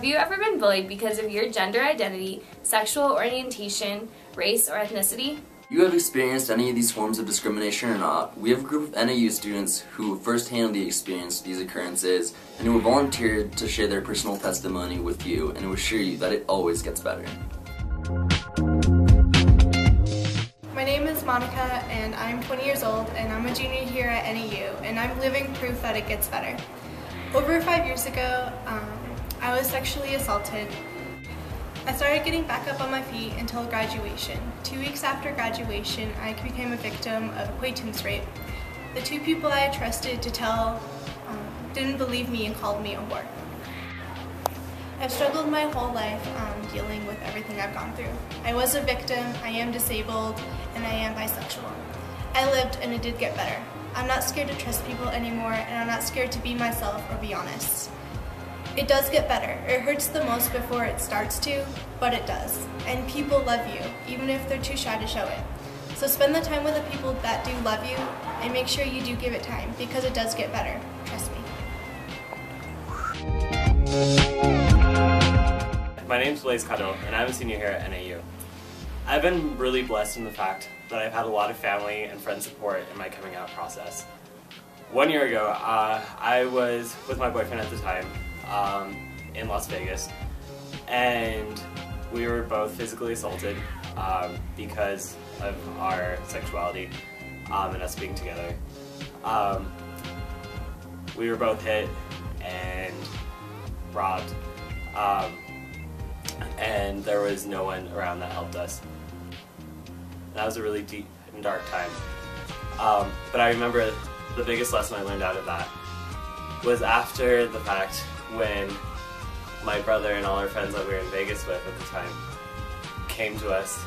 Have you ever been bullied because of your gender identity, sexual orientation, race, or ethnicity? If you have experienced any of these forms of discrimination or not, we have a group of NAU students who firsthand experienced these occurrences and who have volunteered to share their personal testimony with you and who assure you that it always gets better. My name is Monica and I'm 20 years old and I'm a junior here at NAU and I'm living proof that it gets better. Over 5 years ago, I was sexually assaulted. I started getting back up on my feet until graduation. 2 weeks after graduation, I became a victim of acquaintance rape. The two people I had trusted to tell didn't believe me and called me a whore. I've struggled my whole life dealing with everything I've gone through. I was a victim, I am disabled, and I am bisexual. I lived and it did get better. I'm not scared to trust people anymore, and I'm not scared to be myself or be honest. It does get better. It hurts the most before it starts to, but it does. And people love you, even if they're too shy to show it. So spend the time with the people that do love you, and make sure you do give it time, because it does get better. Trust me. My name's Blaise Cuddill, and I'm a senior here at NAU. I've been really blessed in the fact that I've had a lot of family and friend support in my coming out process. 1 year ago, I was with my boyfriend at the time in Las Vegas, and we were both physically assaulted because of our sexuality and us being together. We were both hit and robbed, and there was no one around that helped us. That was a really deep and dark time. But I remember the biggest lesson I learned out of that was after the fact when my brother and all our friends that we were in Vegas with at the time came to us,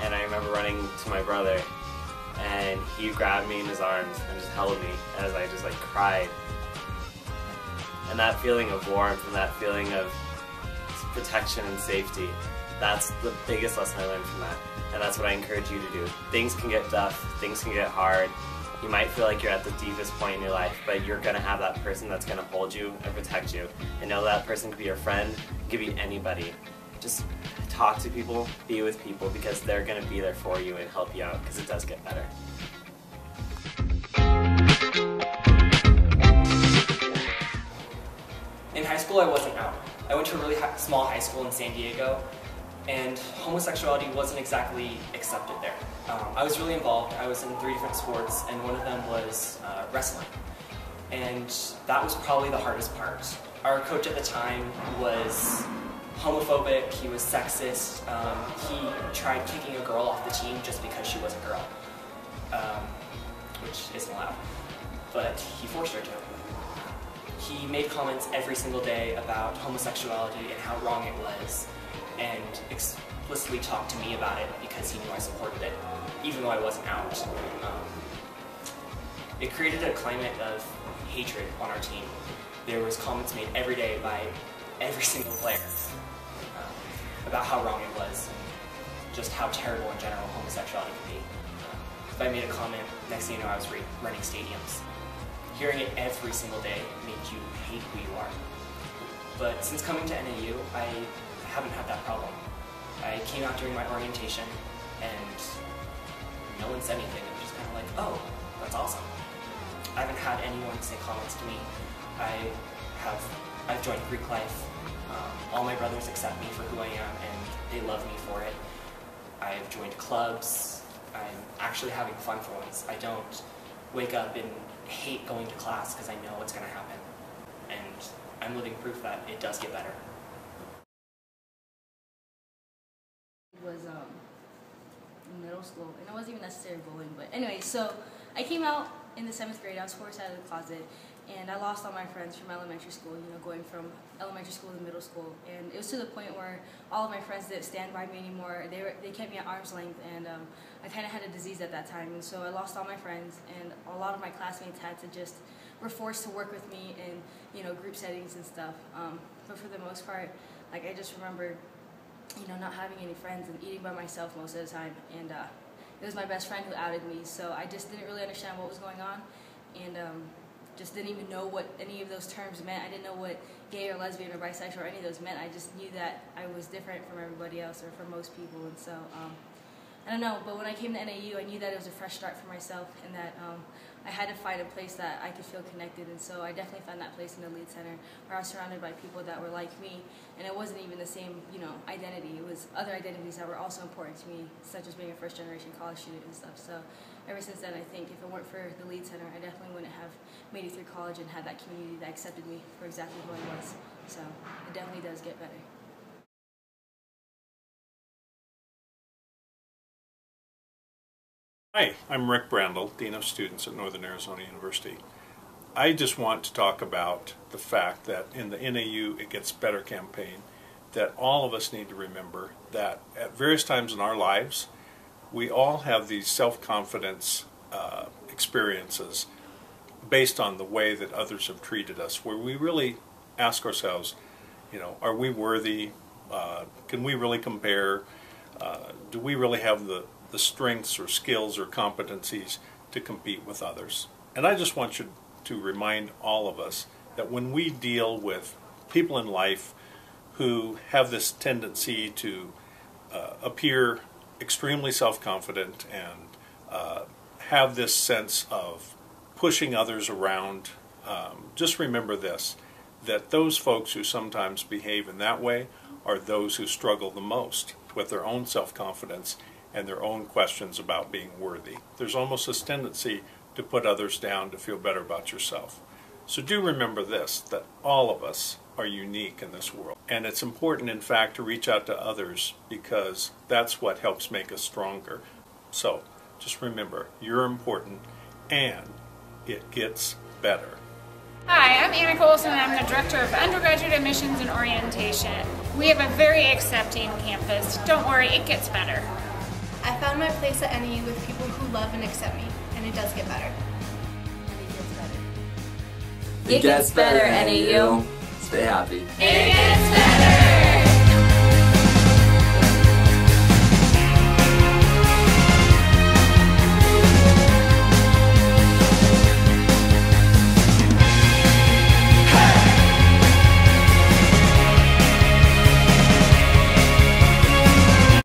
and I remember running to my brother and he grabbed me in his arms and just held me as I just cried. And that feeling of warmth and that feeling of protection and safety, that's the biggest lesson I learned from that. And that's what I encourage you to do. Things can get tough, things can get hard. You might feel like you're at the deepest point in your life, but you're going to have that person that's going to hold you and protect you. And know that person could be your friend, could be anybody. Just talk to people, be with people, because they're going to be there for you and help you out, because it does get better. In high school, I wasn't out. I went to a really small high school in San Diego, and homosexuality wasn't exactly accepted there. I was really involved. I was in 3 different sports, and one of them was wrestling. And that was probably the hardest part. Our coach at the time was homophobic, he was sexist, he tried kicking a girl off the team just because she was a girl, which isn't allowed, but he forced her to. He made comments every single day about homosexuality and how wrong it was, and explicitly talked to me about it because he knew I supported it, even though I wasn't out. It created a climate of hatred on our team. There was comments made every day by every single player about how wrong it was, and just how terrible in general homosexuality can be. If I made a comment, next thing you know I was running stadiums. Hearing it every single day made you hate who you are. But since coming to NAU, I haven't had that problem. I came out during my orientation and no one said anything. It was just kind of like, oh, that's awesome. I haven't had anyone say comments to me. I've joined Greek life. All my brothers accept me for who I am and they love me for it. I've joined clubs. I'm actually having fun for once. I don't wake up and hate going to class because I know what's going to happen. And I'm living proof that it does get better. It was in middle school, and it wasn't even necessarily bullying, but anyway, so I came out in the 7th grade. I was forced out of the closet, and I lost all my friends from elementary school, going from elementary school to middle school, and it was to the point where all of my friends didn't stand by me anymore. They kept me at arm's length, and I kind of had a disease at that time, and so I lost all my friends, and a lot of my classmates were forced to work with me in, group settings and stuff, but for the most part, I just remember, not having any friends and eating by myself most of the time, and it was my best friend who outed me, so I just didn't really understand what was going on, and just didn't even know what any of those terms meant. I didn't know what gay or lesbian or bisexual or any of those meant. I just knew that I was different from everybody else or from most people, and so I don't know, but when I came to NAU, I knew that it was a fresh start for myself and that I had to find a place that I could feel connected, and so I definitely found that place in the Lead Center where I was surrounded by people that were like me, and it wasn't even the same, identity. It was other identities that were also important to me, such as being a first-generation college student and stuff. So ever since then, I think if it weren't for the Lead Center, I definitely wouldn't have made it through college and had that community that accepted me for exactly who I was. So it definitely does get better. Hi, I'm Rick Brandel, Dean of Students at Northern Arizona University. I just want to talk about the fact that in the NAU It Gets Better campaign, that all of us need to remember that at various times in our lives, we all have these self-confidence experiences based on the way that others have treated us, where we really ask ourselves, are we worthy? Can we really compare? Do we really have the strengths or skills or competencies to compete with others? And I just want you to remind all of us that when we deal with people in life who have this tendency to appear extremely self-confident and have this sense of pushing others around, just remember this, that those folks who sometimes behave in that way are those who struggle the most with their own self-confidence and their own questions about being worthy. There's almost this tendency to put others down to feel better about yourself. So do remember this, that all of us are unique in this world. And it's important, in fact, to reach out to others because that's what helps make us stronger. So just remember, you're important and it gets better. Hi, I'm Anna Colson and I'm the Director of Undergraduate Admissions and Orientation. We have a very accepting campus. Don't worry, it gets better. I found my place at NAU with people who love and accept me, and it does get better. It gets better, NAU. Stay happy. It gets better!